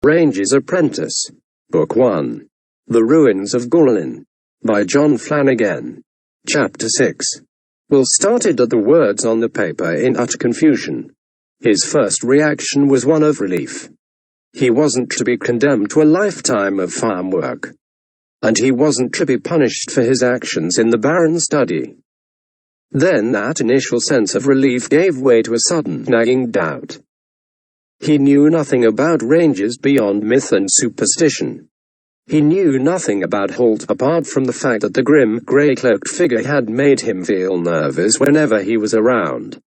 Ranger's Apprentice. Book 1. The Ruins of Gorlan. By John Flanagan. Chapter 6. Will started at the words on the paper in utter confusion. His first reaction was one of relief. He wasn't to be condemned to a lifetime of farm work. And he wasn't to be punished for his actions in the barren study. Then that initial sense of relief gave way to a sudden nagging doubt. He knew nothing about rangers beyond myth and superstition. He knew nothing about Holt apart from the fact that the grim, grey-cloaked figure had made him feel nervous whenever he was around.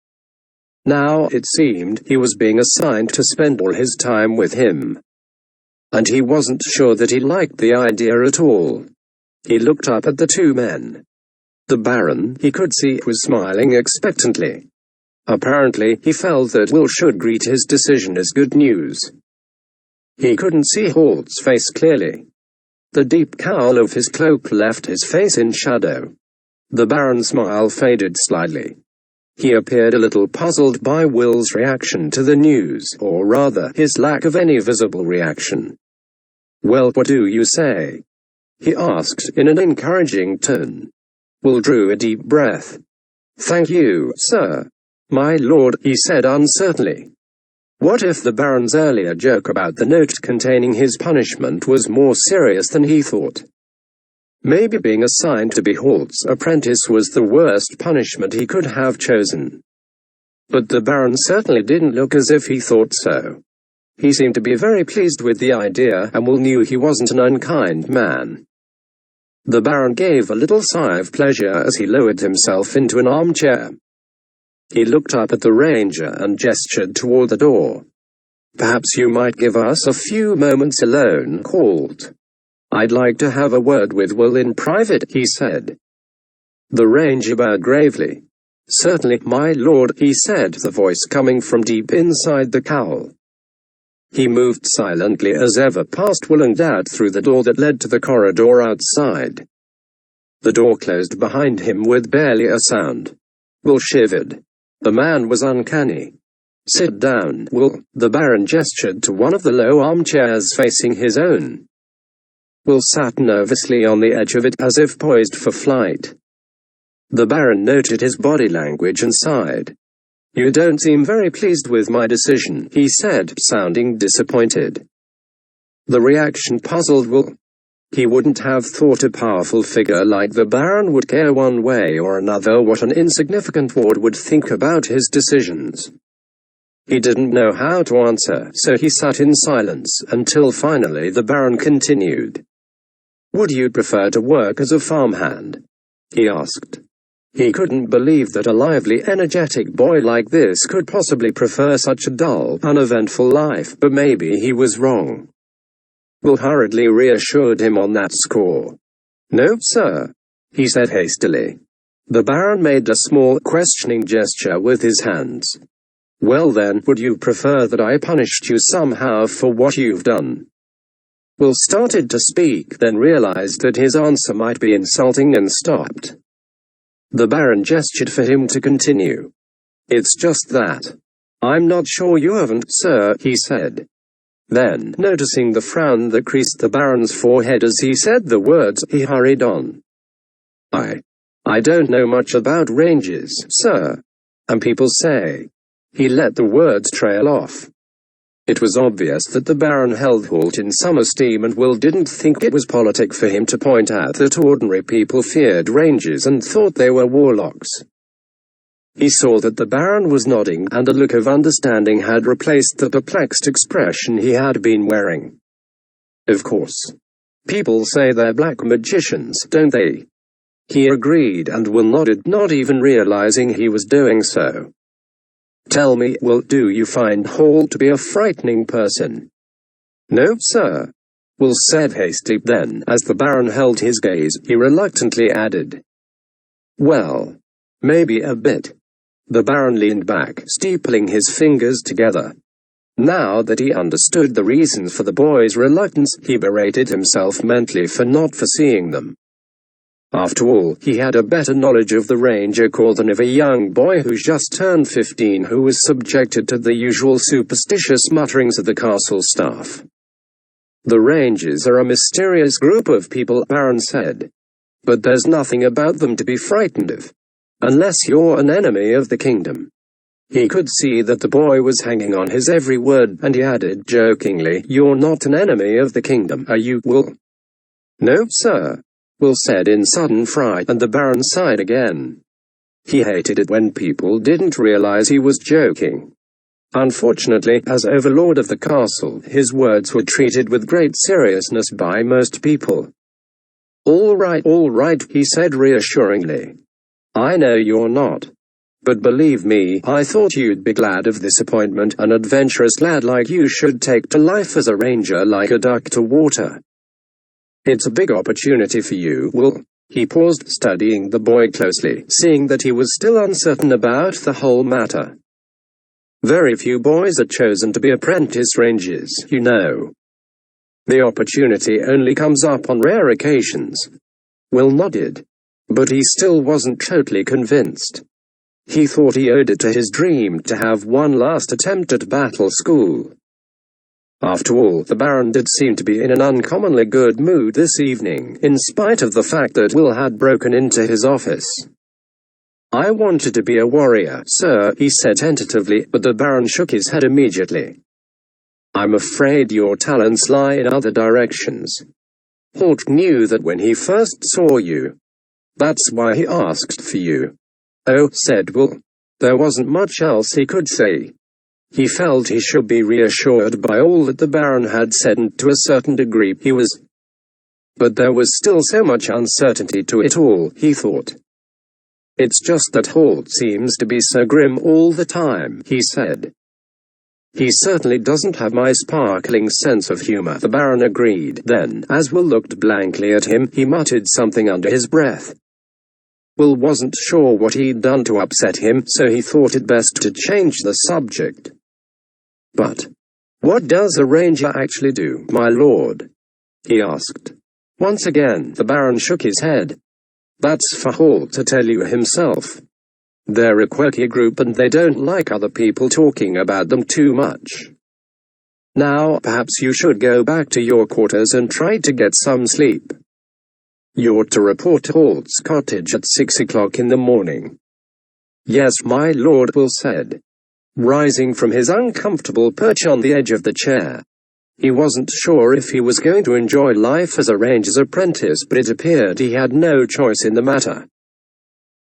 Now, it seemed, he was being assigned to spend all his time with him. And he wasn't sure that he liked the idea at all. He looked up at the two men. The Baron, he could see, was smiling expectantly. Apparently, he felt that Will should greet his decision as good news. He couldn't see Holt's face clearly. The deep cowl of his cloak left his face in shadow. The Baron's smile faded slightly. He appeared a little puzzled by Will's reaction to the news, or rather, his lack of any visible reaction. "Well, what do you say?" he asked in an encouraging tone. Will drew a deep breath. "Thank you, sir. My lord," he said uncertainly. What if the Baron's earlier joke about the note containing his punishment was more serious than he thought? Maybe being assigned to be Holt's apprentice was the worst punishment he could have chosen. But the Baron certainly didn't look as if he thought so. He seemed to be very pleased with the idea, and Will knew he wasn't an unkind man. The Baron gave a little sigh of pleasure as he lowered himself into an armchair. He looked up at the ranger and gestured toward the door. "Perhaps you might give us a few moments alone, Holt. I'd like to have a word with Will in private," he said. The ranger bowed gravely. "Certainly, my lord," he said, the voice coming from deep inside the cowl. He moved silently as ever past Will and out through the door that led to the corridor outside. The door closed behind him with barely a sound. Will shivered. The man was uncanny. "Sit down, Will." The Baron gestured to one of the low armchairs facing his own. Will sat nervously on the edge of it as if poised for flight. The Baron noted his body language and sighed. "You don't seem very pleased with my decision," he said, sounding disappointed. The reaction puzzled Will. He wouldn't have thought a powerful figure like the Baron would care one way or another what an insignificant ward would think about his decisions. He didn't know how to answer, so he sat in silence until finally the Baron continued. "Would you prefer to work as a farmhand?" he asked. He couldn't believe that a lively, energetic boy like this could possibly prefer such a dull, uneventful life, but maybe he was wrong. Will hurriedly reassured him on that score. "No, sir," he said hastily. The Baron made a small, questioning gesture with his hands. "Well then, would you prefer that I punished you somehow for what you've done?" Will started to speak, then realized that his answer might be insulting and stopped. The Baron gestured for him to continue. "It's just that. I'm not sure you haven't, sir," he said. Then, noticing the frown that creased the Baron's forehead as he said the words, he hurried on. I don't know much about rangers, sir. And people say." He let the words trail off. It was obvious that the Baron held Holt in some esteem, and Will didn't think it was politic for him to point out that ordinary people feared rangers and thought they were warlocks. He saw that the Baron was nodding, and a look of understanding had replaced the perplexed expression he had been wearing. "Of course. People say they're black magicians, don't they?" He agreed, and Will nodded, not even realizing he was doing so. "Tell me, Will, do you find Holt to be a frightening person?" "No, sir," Will said hastily, then, as the Baron held his gaze, he reluctantly added, "Well, maybe a bit." The Baron leaned back, steepling his fingers together. Now that he understood the reasons for the boy's reluctance, he berated himself mentally for not foreseeing them. After all, he had a better knowledge of the Ranger Corps than of a young boy who's just turned 15 who was subjected to the usual superstitious mutterings of the castle staff. The Rangers are a mysterious group of people, Baron said. But there's nothing about them to be frightened of. Unless you're an enemy of the kingdom. He could see that the boy was hanging on his every word, and he added jokingly, "You're not an enemy of the kingdom, are you, Will?" "No, sir," Will said in sudden fright, and the Baron sighed again. He hated it when people didn't realize he was joking. Unfortunately, as overlord of the castle, his words were treated with great seriousness by most people. All right, he said reassuringly. "I know you're not. But believe me, I thought you'd be glad of this appointment. An adventurous lad like you should take to life as a ranger like a duck to water. It's a big opportunity for you, Will." He paused, studying the boy closely, seeing that he was still uncertain about the whole matter. Very few boys are chosen to be apprentice rangers, you know. The opportunity only comes up on rare occasions. Will nodded. But he still wasn't totally convinced. He thought he owed it to his dream to have one last attempt at battle school. After all, the Baron did seem to be in an uncommonly good mood this evening, in spite of the fact that Will had broken into his office. "I wanted to be a warrior, sir," he said tentatively, but the Baron shook his head immediately. "I'm afraid your talents lie in other directions. Holt knew that when he first saw you. That's why he asked for you." "Oh," said Will. There wasn't much else he could say. He felt he should be reassured by all that the Baron had said, and to a certain degree he was. But there was still so much uncertainty to it all, he thought. "It's just that Holt seems to be so grim all the time," he said. "He certainly doesn't have my sparkling sense of humor," the Baron agreed. Then, as Will looked blankly at him, he muttered something under his breath. Will wasn't sure what he'd done to upset him, so he thought it best to change the subject. "But what does a ranger actually do, my lord?" he asked. Once again, the Baron shook his head. "That's for Holt to tell you himself. They're a quirky group and they don't like other people talking about them too much. Now, perhaps you should go back to your quarters and try to get some sleep. You're to report to Holt's cottage at 6 o'clock in the morning." "Yes, my lord," Will said, rising from his uncomfortable perch on the edge of the chair. He wasn't sure if he was going to enjoy life as a ranger's apprentice, but it appeared he had no choice in the matter.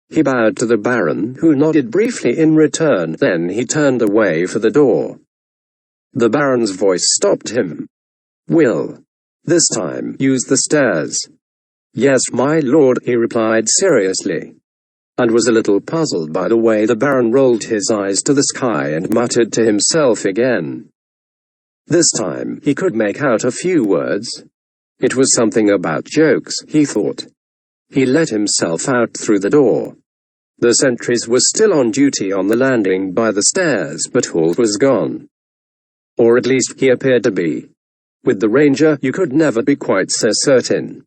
He bowed to the Baron, who nodded briefly in return, then he turned away for the door. The Baron's voice stopped him. "Will, this time, use the stairs." "Yes, my lord," he replied seriously, and was a little puzzled by the way the Baron rolled his eyes to the sky and muttered to himself again. This time, he could make out a few words. It was something about jokes, he thought. He let himself out through the door. The sentries were still on duty on the landing by the stairs, but Holt was gone. Or at least he appeared to be. With the ranger, you could never be quite so certain.